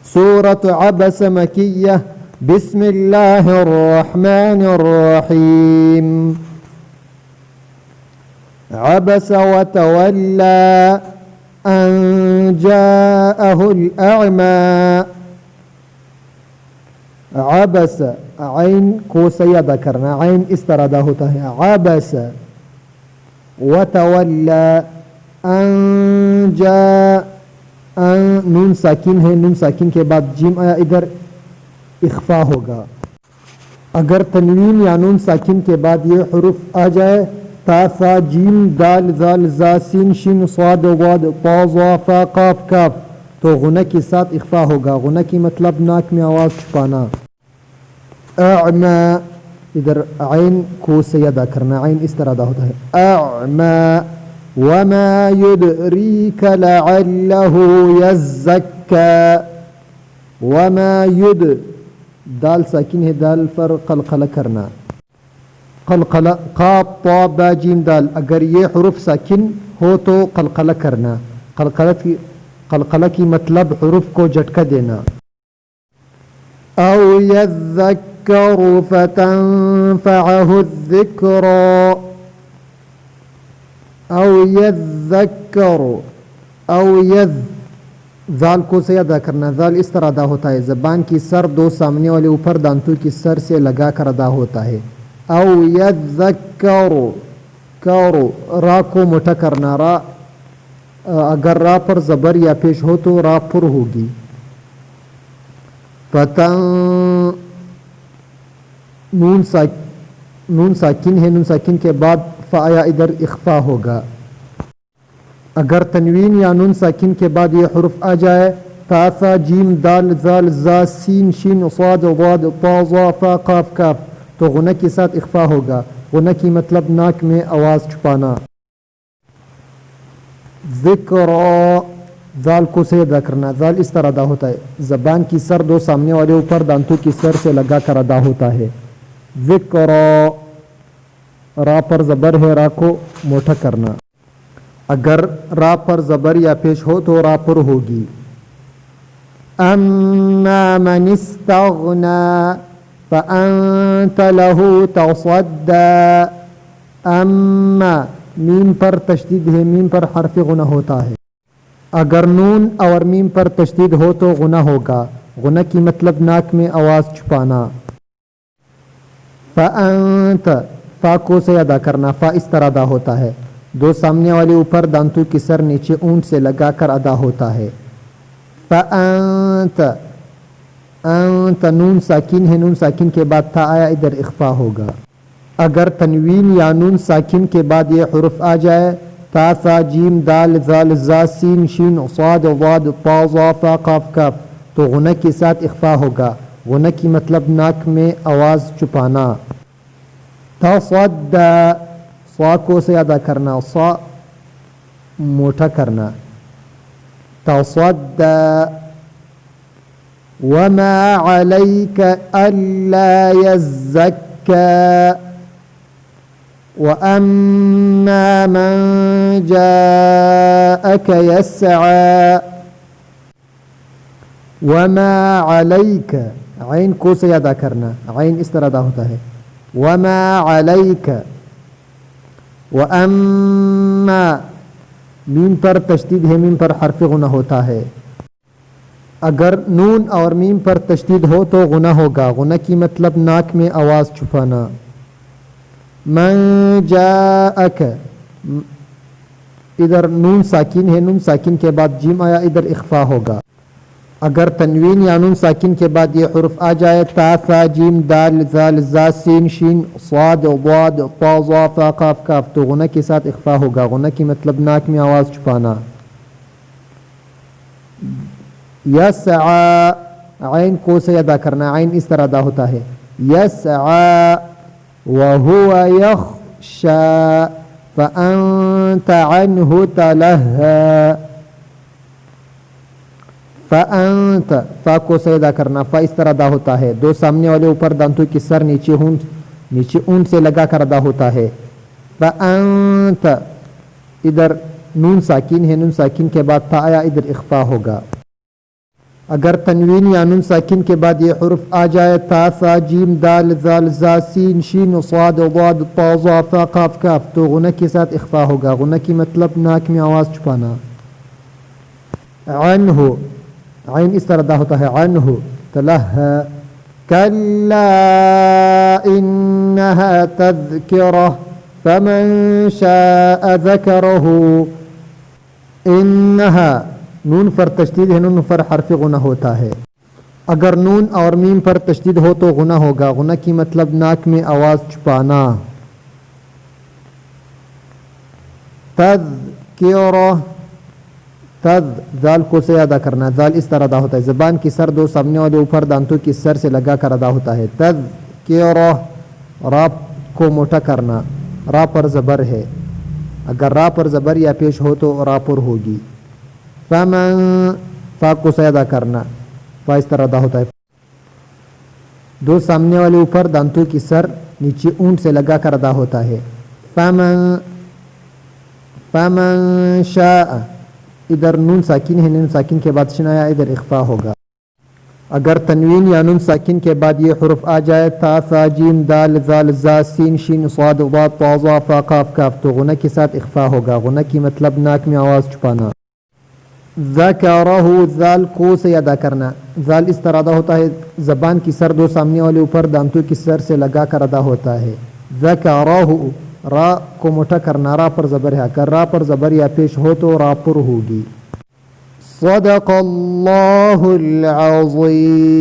سورة عبس مكية. بسم الله الرحمن الرحيم. عبس وتولى أن جاءه الأعمى. عبس عين کو سیادہ کرنا، عین اس طرح ادا ہوتا ہے عبس وتولى ان جاء، نون ساکن ہے، نون ساکن کے بعد جیم آیا، ادھر اخفا ہوگا. اگر تنوین یا نون ساکن کے بعد یہ حروف آ جائے تا ثا جیم دال ذال زا سین شین صاد واد طا ظا فا قاف کاف تو غنہ کے ساتھ اخفا ہوگا. غنہ کی مطلب ناک میں آواز چھپانا. اعما، ادھر عین کو سیادہ کرنا، عین اس طرح ادا ہوتا ہے اعما. وما يدريك لعله يزكى. وما يد دال ساکن ہے، دال پر قلقلہ کرنا، قلقلہ قاف طا با جیم دال. اگر یہ حروف ساکن ہو تو قلقلہ کرنا. قلقلہ کی مطلب حروف کو جھٹکا دینا. او يذكر فتنفعه الذكرى. او يذكر، او ذال کو سے ادا کرنا. ذال اس طرح ادا ہوتا ہے، زبان کی سر دو سامنے والے اوپر دانتوں کی سر سے لگا کر ادا ہوتا ہے. او يذكر، کرو را کو موٹا کرنا. را اگر را پر زبر یا پیش ہو تو را پر ہوگی. نون ساکن ہے، نون ساکن کے بعد فا آیا، ادھر اخفا ہوگا. اگر تنوین یا نون ساکن کے بعد یہ حروف آ جائے تا ثا جیم دال ذال زا سین شین صاد ضاد طا ظا فا قاف کاف تو غنہ کے ساتھ اخفا ہوگا. غنہ کی مطلب ناک میں آواز چھپانا. ذکرا، ذال کو سے ادا کرنا. ذال اس طرح ادا ہوتا ہے، زبان کی سر دو سامنے والے اوپر دانتوں کی سر سے لگا کر ادا ہوتا ہے. ذکرا، را پر زبر ہے، را کو موٹا کرنا. اگر را پر زبر یا پیش ہو تو را پر ہوگی. اما من استغنا فانت له تصدى. اما میم پر تشدید ہے، میم پر حرف غنہ ہوتا ہے. اگر نون اور میم پر تشدید ہو تو غنہ ہوگا. غنہ کی مطلب ناک میں آواز چھپانا. فانت، فا کو سے ادا کرنا. فا اس طرح ادا ہوتا ہے، دو سامنے والے اوپر دانتوں کی سر نیچے اونٹ سے لگا کر ادا ہوتا ہے. فانت، انت نون ساکن ہے، نون ساکن کے بعد تا آیا، ادھر اخفا ہوگا. اگر تنوین یا نون ساکن کے بعد یہ حروف آ جائے تا ثا جیم دال ذال زا سین شین صاد ضاد طا ظا فا قاف کاف تو غنہ کے ساتھ اخفا ہوگا. غنہ کی مطلب ناک میں آواز چھپانا. تصدى، صا کو سے ادا کرنا، صا موٹا کرنا. تصدى. وما عليك ألا يزكى. وأما من جاءك يسعى. وما عليك، عین کو سے ادا کرنا، عین اس طرح ادا ہوتا ہے وما عليك. وأما، میم پر تشدید ہے، میم پر حرف غنہ ہوتا ہے. اگر نون اور میم پر تشدید ہو تو غنہ ہوگا. غنہ کی مطلب ناک میں آواز چھپانا. من جاءک، ادھر نون ساکن ہے، نون ساکن کے بعد جیم آیا، ادھر اخفا ہوگا. اگر تنوین یا نون ساکن کے بعد یہ حروف آ جائے تا ثا جیم دال ذال زا سین شین صاد ضاد طا ظا فا قاف کاف تو غنہ کے ساتھ اخفا ہوگا. غنہ کی مطلب ناک میں آواز چھپانا. یسعى، عین کو سے ادا کرنا، عین اس طرح ادا ہوتا ہے یسعى. وهو يخشى فأنت عنه تلهى. فأنت، فا کو سے ادا کرنا. فا اس طرح ادا ہوتا ہے، دو سامنے والے اوپر دانتوں کی سر نیچے اونٹ سے لگا کر ادا ہوتا ہے. فأنت، ادھر نون ساکن ہے، نون ساکن کے بعد تا آیا، ادھر اخفا ہوگا. اگر تنوین یا نون ساکن کے بعد یہ حرف آ جائے تا ثا جیم دال ذال زا سین شین صاد ضاد طا ظا فا قاف کاف تو غنہ کے ساتھ اخفا ہوگا. غنہ کی مطلب ناک میں آواز چھپانا. عنہ عین اس طرح ادا ہوتا ہے عنہ تلہا کلا انہا تذکرہ فمن شاء ذکرہ. انہا نون پر تشدید ہے, نون پر حرف غنہ ہوتا ہے. اگر نون اور میم پر تشدید ہو تو غنہ ہوگا. غنہ کی مطلب ناک میں آواز چھپانا. تذکرہ تذ ذال کو سے ادا کرنا. ذال اس طرح ادا ہوتا ہے, زبان کی سر دو سامنے والے اوپر دانتوں کی سر سے لگا کر ادا ہوتا ہے. تذکرہ را کو موٹا کرنا. را پر زبر ہے, اگر را پر زبر یا پیش ہو تو را پر ہوگی. فمن فا کو سے ادا کرنا. فا اس طرح ادا ہوتا ہے, دو سامنے والے اوپر دانتوں کی سر نیچے اونٹ سے لگا کر ادا ہوتا ہے. فمن شاء ادھر نون ساکن ہے, نون ساکن کے بعد شن آیا, ادھر اخفا ہوگا. اگر تنوین یا نون ساکن کے بعد یہ حرف آ جائے تا ثا جیم دال ذال زا سین شین صاد ضاد طا ظا فا قاف کاف تو غنہ کے ساتھ اخفا ہوگا. غنہ کی مطلب ناک میں آواز چھپانا. ذکرہ ذال کو سے ادا کرنا. ذال اس طرح ادا ہوتا ہے, زبان کی سر دو سامنے والے اوپر دانتوں کی سر سے لگا کر ادا ہوتا ہے. ذکرہ را کو موٹا کرنا. را پر زبر ہے, اگر را پر زبر یا پیش ہو تو را پر ہوگی. صدق اللہ العظیم.